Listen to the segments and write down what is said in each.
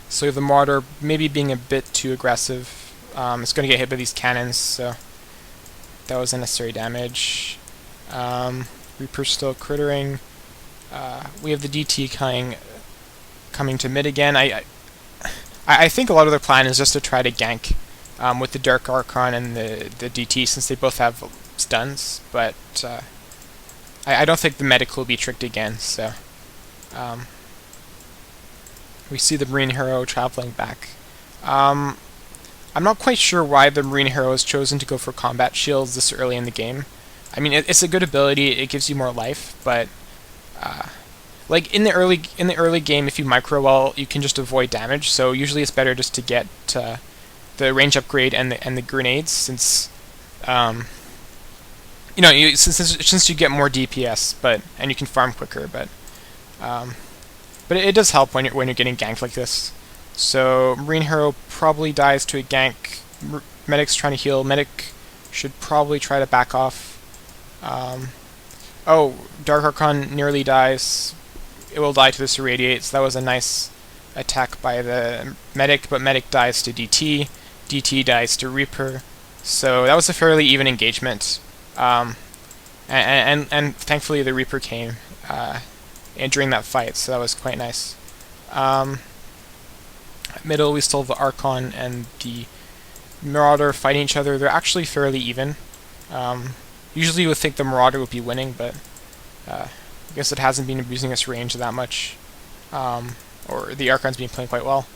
So the Marauder maybe being a bit too aggressive. It's going to get hit by these cannons, so that was unnecessary damage. Reaper still crittering. We have the DT coming to mid again. I think a lot of their plan is just to try to gank with the Dark Archon and the DT, since they both have stuns, but I don't think the medic will be tricked again, so we see the Marine Hero traveling back. I'm not quite sure why the Marine Hero has chosen to go for combat shields this early in the game. I mean, it's a good ability, it gives you more life, but like in the early game, if you micro well, you can just avoid damage. So usually it's better just to get the range upgrade and the grenades, since since you get more DPS, and you can farm quicker. But it does help when you're getting ganked like this. So Marine Hero probably dies to a gank. Medic's trying to heal. Medic should probably try to back off. Oh, Dark Archon nearly dies. It will die to this Irradiate, so that was a nice attack by the Medic, but Medic dies to DT. DT dies to Reaper. So that was a fairly even engagement. And thankfully the Reaper came during that fight, so that was quite nice. Middle, we still have the Archon and the Marauder fighting each other. They're actually fairly even. Usually you would think the Marauder would be winning, but I guess it hasn't been abusing its range that much. Or the Archon's been playing quite well.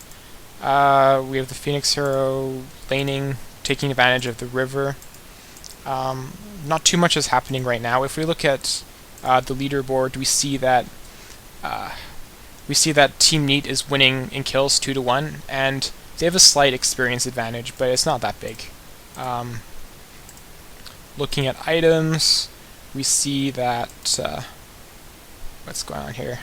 We have the Phoenix Hero laning, taking advantage of the river. Not too much is happening right now. If we look at the leaderboard, we see that Team NEET is winning in kills 2-1, and they have a slight experience advantage, but it's not that big. Looking at items, we see that what's going on here?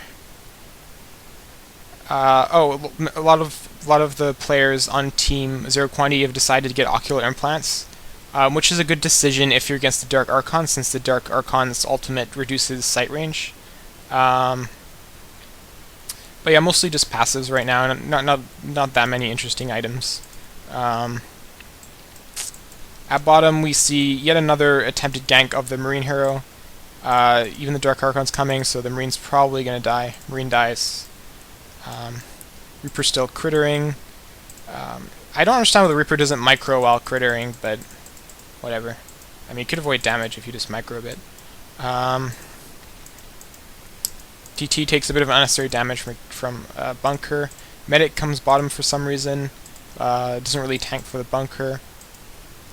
A lot of the players on Team Zero Quantity have decided to get ocular implants, which is a good decision if you're against the Dark Archon, since the Dark Archon's ultimate reduces sight range. But yeah, mostly just passives right now, and not that many interesting items. At bottom, we see yet another attempted gank of the Marine Hero. Even the Dark Archon's coming, so the Marine's probably going to die. Marine dies. Reaper still crittering. I don't understand why the Reaper doesn't micro while crittering, but whatever. I mean, you could avoid damage if you just micro a bit. DT takes a bit of unnecessary damage from Bunker. Medic comes bottom for some reason. Doesn't really tank for the Bunker.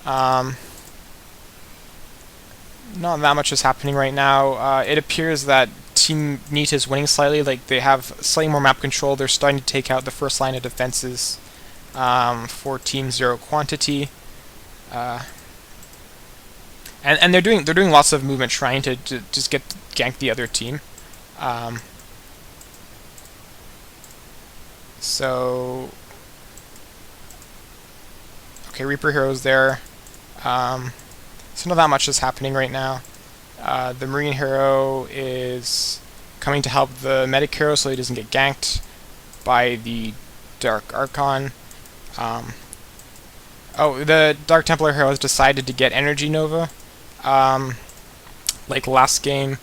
Not that much is happening right now. It appears that Team NEET is winning slightly. Like, they have slightly more map control. They're starting to take out the first line of defenses for Team Zero Quantity. And they're doing lots of movement, trying to just gank the other team. So okay, Reaper Hero's there. So not that much is happening right now. The Marine Hero is coming to help the Medic Hero so he doesn't get ganked by the Dark Archon. The Dark Templar Hero has decided to get Energy Nova. Like last game,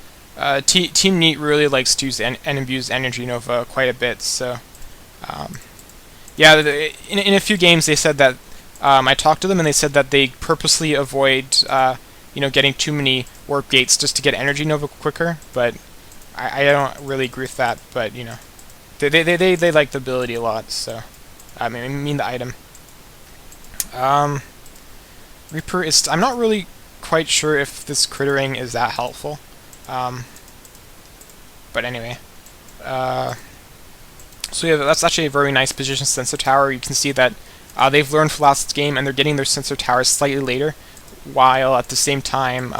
Team NEET really likes to use and abuse Energy Nova quite a bit, so yeah, in a few games they said that I talked to them and they said that they purposely avoid getting too many warp gates just to get Energy Nova quicker, but I don't really agree with that. But they like the ability a lot, so I mean the item. Reaper is. I'm not really quite sure if this crittering is that helpful, but anyway. So yeah, that's actually a very nice position sensor tower. You can see that they've learned from last game, and they're getting their sensor towers slightly later, while at the same time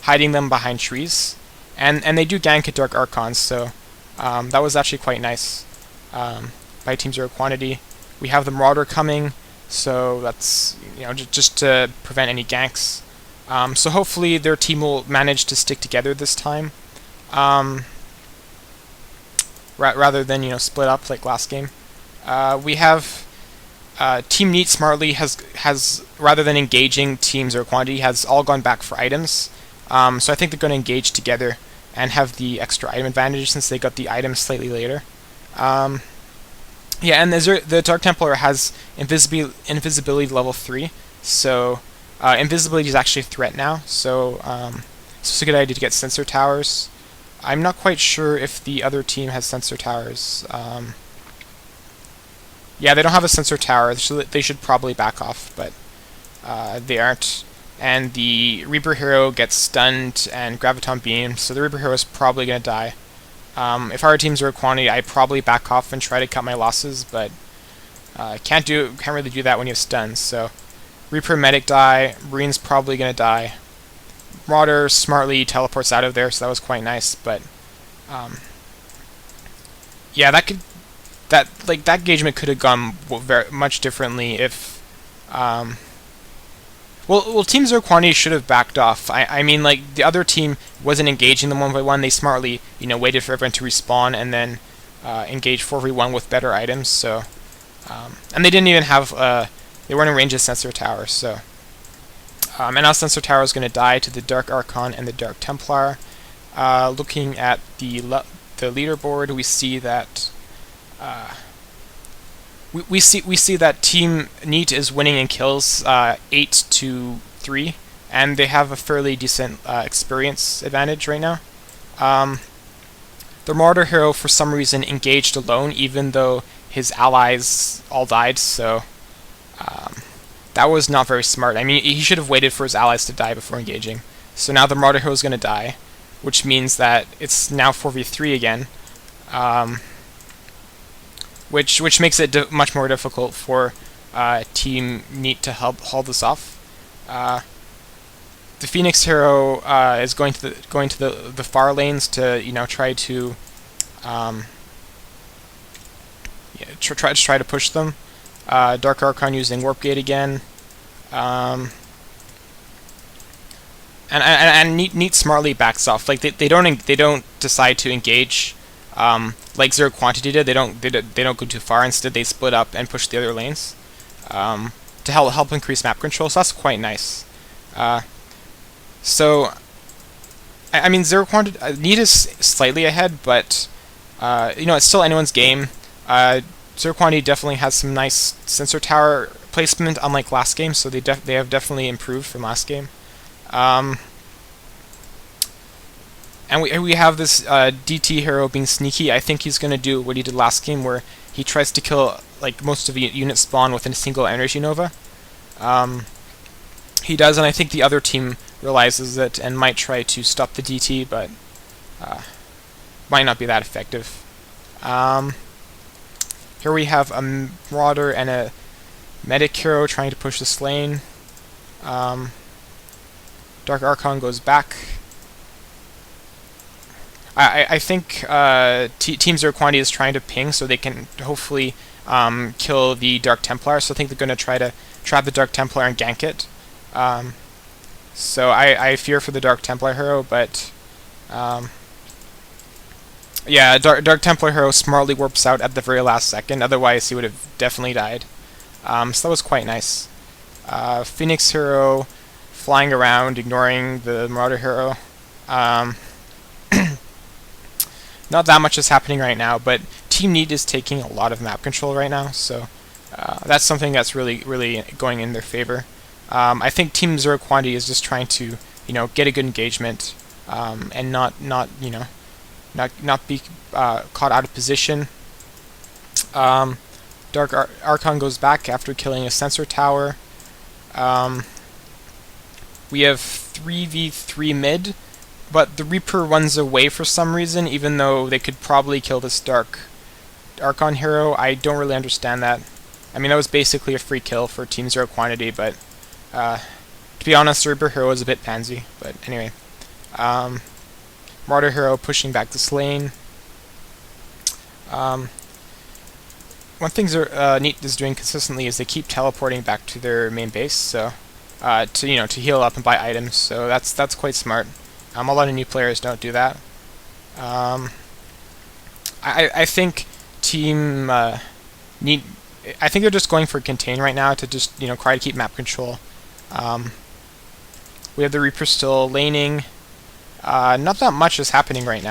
hiding them behind trees. And they do gank at Dark Archons, so that was actually quite nice by Team Zero Quantity. We have the Marauder coming, so that's just to prevent any ganks. So hopefully their team will manage to stick together this time. rather than split up like last game. We have Team NEET smartly has rather than engaging Team Zero Quantity has all gone back for items. So I think they're going to engage together and have the extra item advantage since they got the items slightly later. Yeah, and the Dark Templar has invisibility level 3, so invisibility is actually a threat now. So it's a good idea to get sensor towers. I'm not quite sure if the other team has sensor towers. Yeah, they don't have a sensor tower, so they should probably back off, but they aren't. And the Reaper Hero gets stunned and Graviton Beam, so the Reaper Hero is probably going to die. If our team's Zero Quantity, I'd probably back off and try to cut my losses, but can't really do that when you have stuns. So Reaper Medic die, Marine's probably going to die. Marauder smartly teleports out of there, so that was quite nice. But yeah, that engagement could have gone very much differently if well, Team Zero Quantity should have backed off. I mean, like, the other team wasn't engaging them 1v1. They smartly, waited for everyone to respawn and then engage 4v1 with better items. So, and they didn't even have, they weren't in range of Sensor Tower. So, and now Sensor Tower is going to die to the Dark Archon and the Dark Templar. Looking at the leaderboard, we see that we see that Team NEET is winning in kills 8-3, and they have a fairly decent experience advantage right now. The Marauder Hero, for some reason, engaged alone, even though his allies all died, so that was not very smart. I mean, he should have waited for his allies to die before engaging. So now the Marauder Hero is going to die, which means that it's now 4v3 again. Which makes it much more difficult for Team NEET to hold this off. The Phoenix Hero is going to the far lanes to try to try to push them. Dark Archon using Warp Gate again, and NEET smartly backs off. Like they don't decide to engage. Like Zero Quantity did, they don't go too far. Instead, they split up and push the other lanes to help increase map control. So that's quite nice. So I mean, Zero Quantity NEET is slightly ahead, but it's still anyone's game. Zero Quantity definitely has some nice sensor tower placement, unlike last game. So they have definitely improved from last game. And we have this DT hero being sneaky. I think he's going to do what he did last game, where he tries to kill like most of the units spawn within a single energy nova. He does, and I think the other team realizes it and might try to stop the DT, but might not be that effective. Here we have a Marauder and a Medic hero trying to push this lane. Dark Archon goes back. I think Team Zero Quantity is trying to ping so they can hopefully kill the Dark Templar. So I think they're going to try to trap the Dark Templar and gank it. So I fear for the Dark Templar hero, but yeah, Dark Templar hero smartly warps out at the very last second. Otherwise, he would have definitely died. So that was quite nice. Phoenix hero flying around, ignoring the Marauder hero. Not that much is happening right now, but Team NEET is taking a lot of map control right now, so that's something that's really going in their favor. I think Team Zero Quantity is just trying to get a good engagement and not be caught out of position. Dark Archon goes back after killing a sensor tower. We have 3v3 mid. But the Reaper runs away for some reason, even though they could probably kill this Dark Archon hero. I don't really understand that. I mean, that was basically a free kill for Team Zero Quantity, but to be honest, the Reaper hero is a bit pansy. But anyway, Marauder hero pushing back this lane. One thing NEET is doing consistently is they keep teleporting back to their main base, so to heal up and buy items. So that's quite smart. A lot of new players don't do that. I think team NEET. I think they're just going for contain right now to just try to keep map control. We have the Reaper still laning. Not that much is happening right now.